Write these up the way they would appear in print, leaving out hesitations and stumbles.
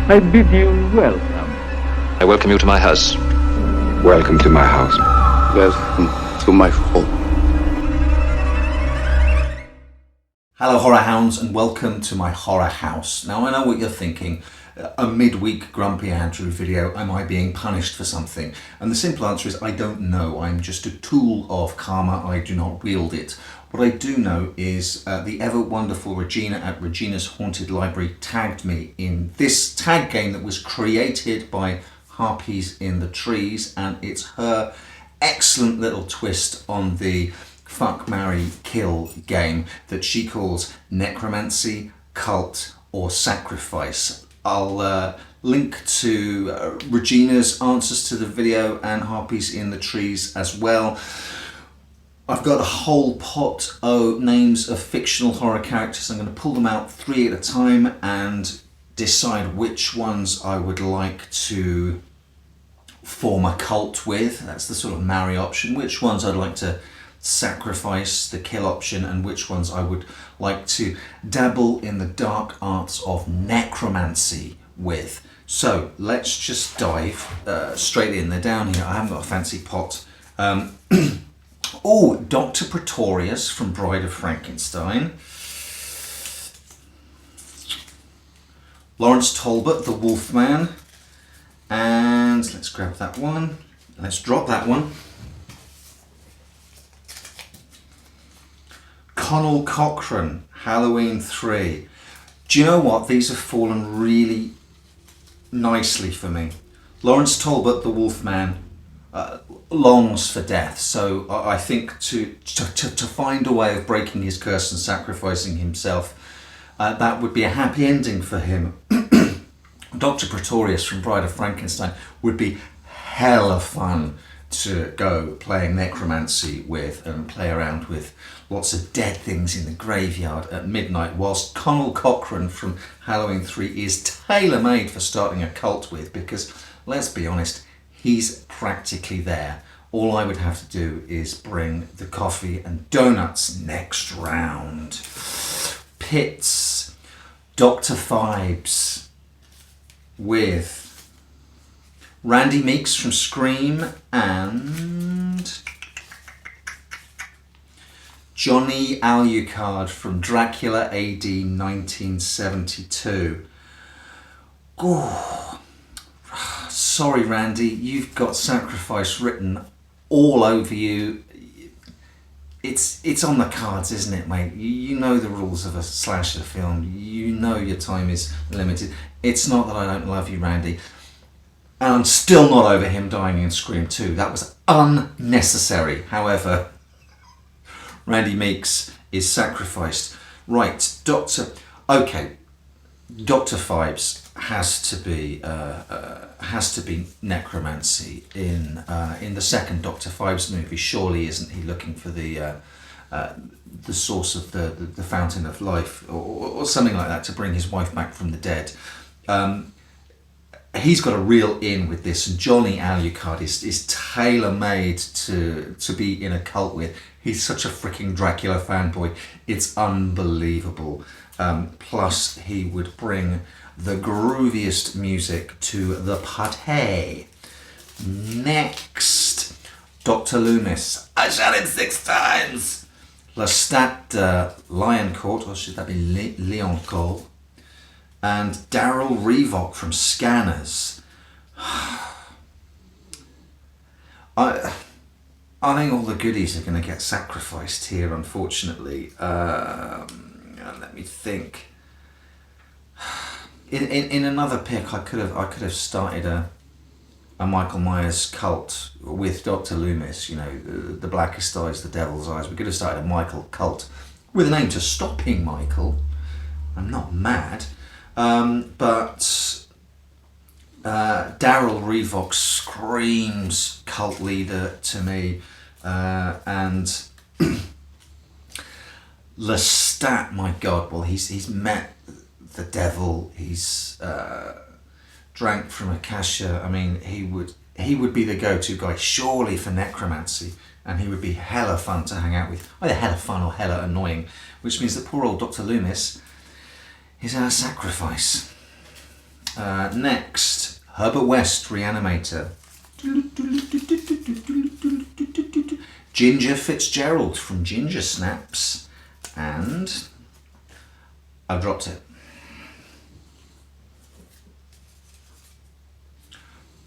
I bid you welcome. I welcome you to my house. Welcome to my house. Welcome to my home. Hello horror hounds and welcome to my horror house. Now I know what you're thinking, a midweek Grumpy Andrew video, am I being punished for something? And the simple answer is I don't know, I'm just a tool of karma, I do not wield it. What I do know is the ever wonderful Regina at Regina's Haunted Library tagged me in this tag game that was created by Harpies in the Trees, and it's her excellent little twist on the fuck, marry, kill game that she calls Necromancy, Cult or Sacrifice. I'll link to Regina's answers to the video and Harpies in the Trees as well. I've got a whole pot of names of fictional horror characters. I'm going to pull them out 3 at a time and decide which ones I would like to form a cult with. That's the sort of marry option. Which ones I'd like to sacrifice, the kill option, and which ones I would like to dabble in the dark arts of necromancy with. So let's just dive straight in. They're down here. I haven't got a fancy pot. Oh, Dr. Pretorius from Bride of Frankenstein. Lawrence Talbot, the Wolfman. And let's grab that one. Let's drop that one. Connell Cochran, Halloween 3. Do you know what? These have fallen really nicely for me. Lawrence Talbot, the Wolfman, longs for death, so I think to find a way of breaking his curse and sacrificing himself, that would be a happy ending for him. Dr. Pretorius from Bride of Frankenstein would be hella fun to go playing necromancy with and play around with lots of dead things in the graveyard at midnight, whilst Connell Cochran from Halloween 3 is tailor-made for starting a cult with, because let's be honest, he's practically there. All I would have to do is bring the coffee and donuts next round. Pits, Dr. Fibes with Randy Meeks from Scream and Johnny Alucard from Dracula AD 1972. Oh, sorry Randy, you've got sacrifice written all over you. It's on the cards, isn't it, mate? You know the rules of a slasher film. You know your time is limited. It's not that I don't love you, Randy. And I'm still not over him dying in Scream 2. That was unnecessary. However, Randy Meeks is sacrificed. Right, Dr. Fibes has to be necromancy in the second Dr. Fibes movie. Surely isn't he looking for the source of the fountain of life or something like that to bring his wife back from the dead? He's got a real in with this, and Johnny Alucard is tailor-made to be in a cult with. He's such a freaking Dracula fanboy. It's unbelievable. Plus, he would bring the grooviest music to the party. Next, Dr. Loomis. I shot him 6 times. Lestat Lioncourt, or should that be Leoncourt? And Daryl Revock from Scanners. I think all the goodies are going to get sacrificed here, unfortunately. Let me think. In another pick, I could have started a Michael Myers cult with Dr. Loomis. You know, the blackest eyes, the devil's eyes. We could have started a Michael cult with an aim to stopping Michael. I'm not mad. But Daryl Revock screams cult leader to me, and Lestat, my God, well he's met the devil, he's drank from Akasha. I mean, he would be the go-to guy surely for necromancy, and he would be hella fun to hang out with, either hella fun or hella annoying, which means that poor old Dr. Loomis is our sacrifice. Next, Herbert West, Reanimator. Ginger Fitzgerald from Ginger Snaps. And I've dropped it.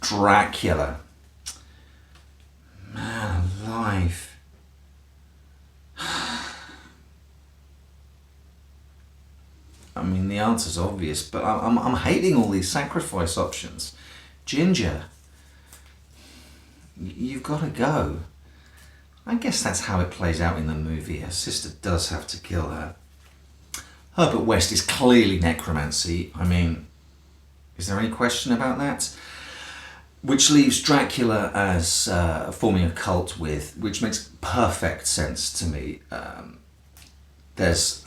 Dracula. Man alive. I mean, the answer's obvious, but I'm hating all these sacrifice options. Ginger, you've got to go. I guess that's how it plays out in the movie. Her sister does have to kill her. Herbert West is clearly necromancy. I mean, is there any question about that? Which leaves Dracula as forming a cult with, which makes perfect sense to me. There's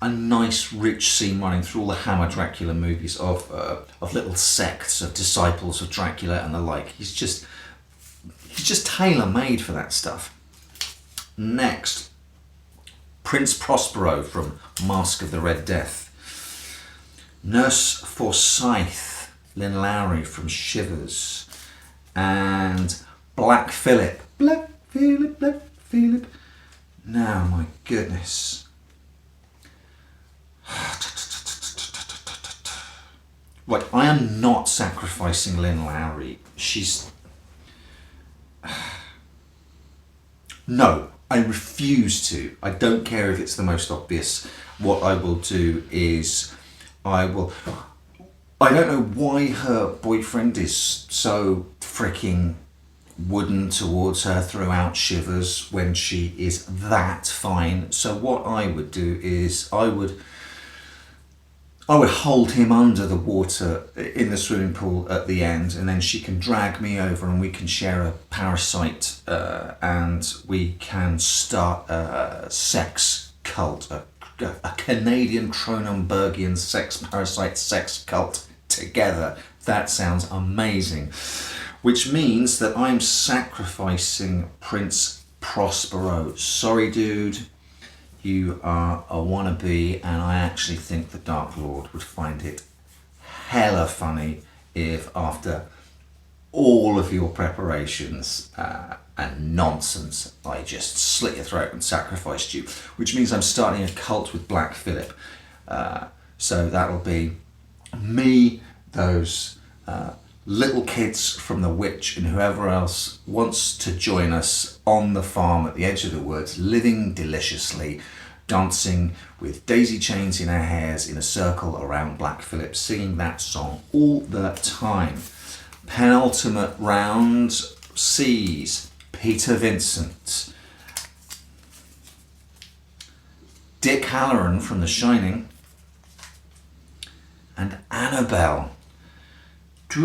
a nice, rich scene running through all the Hammer Dracula movies of little sects of disciples of Dracula and the like. He's just tailor-made for that stuff. Next, Prince Prospero from Mask of the Red Death. Nurse Forsyth, Lynn Lowry from Shivers. And Black Phillip. Black Phillip. Now, my goodness. Right, I am not sacrificing Lynn Lowry. She's... No, I refuse to. I don't care if it's the most obvious. What I will do is I don't know why her boyfriend is so freaking wooden towards her throughout Shivers when she is that fine. So what I would do is I would hold him under the water in the swimming pool at the end, and then she can drag me over and we can share a parasite and we can start a sex cult, a Canadian Cronenbergian sex parasite sex cult together. That sounds amazing. Which means that I'm sacrificing Prince Prospero. Sorry, dude. You are a wannabe, and I actually think the Dark Lord would find it hella funny if, after all of your preparations and nonsense, I just slit your throat and sacrificed you. Which means I'm starting a cult with Black Phillip. So that'll be me, those little kids from The Witch, and whoever else wants to join us on the farm at the edge of the woods, living deliciously, dancing with daisy chains in our hairs in a circle around Black Phillip, singing that song all the time. Penultimate round sees Peter Vincent, Dick Halloran from The Shining, and Annabelle. So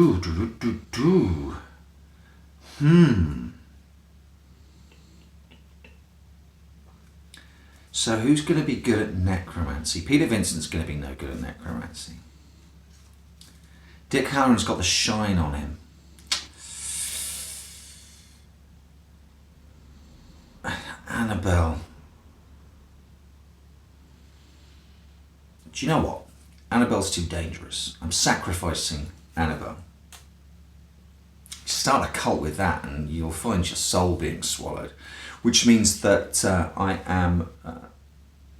who's going to be good at necromancy? Peter Vincent's going to be no good at necromancy. Dick Halloran's got the shine on him. Annabelle. Do you know what? Annabelle's too dangerous. I'm sacrificing Annabelle. Start a cult with that and you'll find your soul being swallowed. Which means that I am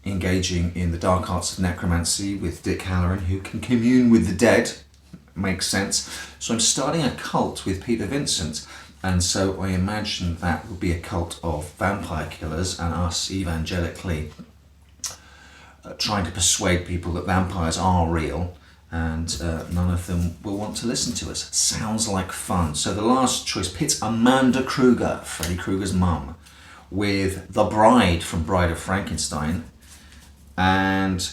engaging in the dark arts of necromancy with Dick Halloran, who can commune with the dead. Makes sense. So I'm starting a cult with Peter Vincent, and so I imagine that will be a cult of vampire killers and us evangelically trying to persuade people that vampires are real, and none of them will want to listen to us. Sounds like fun. So the last choice pits Amanda Kruger, Freddy Krueger's mum, with the bride from Bride of Frankenstein and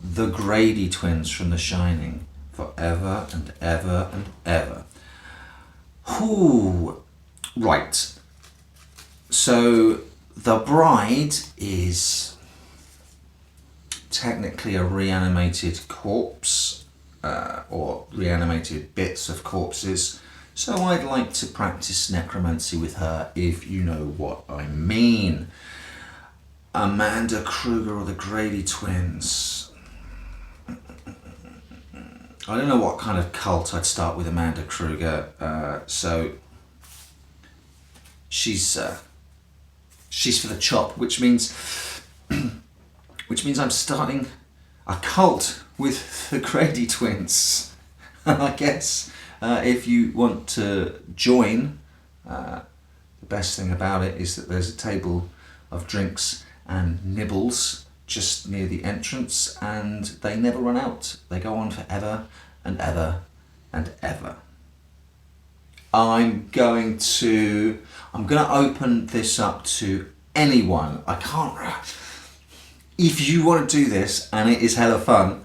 the Grady twins from The Shining, forever and ever and ever. Ooh, right. So the bride is technically a reanimated corpse, or reanimated bits of corpses. So I'd like to practice necromancy with her, if you know what I mean. Amanda Kruger or the Grady twins. I don't know what kind of cult I'd start with Amanda Kruger. So she's for the chop, which means I'm starting a cult with the Grady twins. I guess if you want to join, the best thing about it is that there's a table of drinks and nibbles just near the entrance, and they never run out. They go on forever and ever and ever. I'm going to open this up to anyone. I can't. If you want to do this and it is hella fun,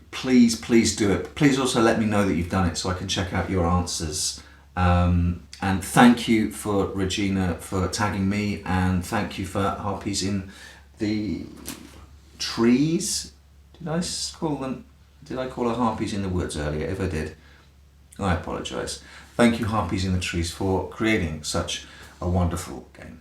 please do it. Please also let me know that you've done it so I can check out your answers. And thank you for Regina for tagging me, and thank you for Harpies in the Trees. Did I call her Harpies in the Woods earlier? If I did, I apologise. Thank you, Harpies in the Trees, for creating such a wonderful game.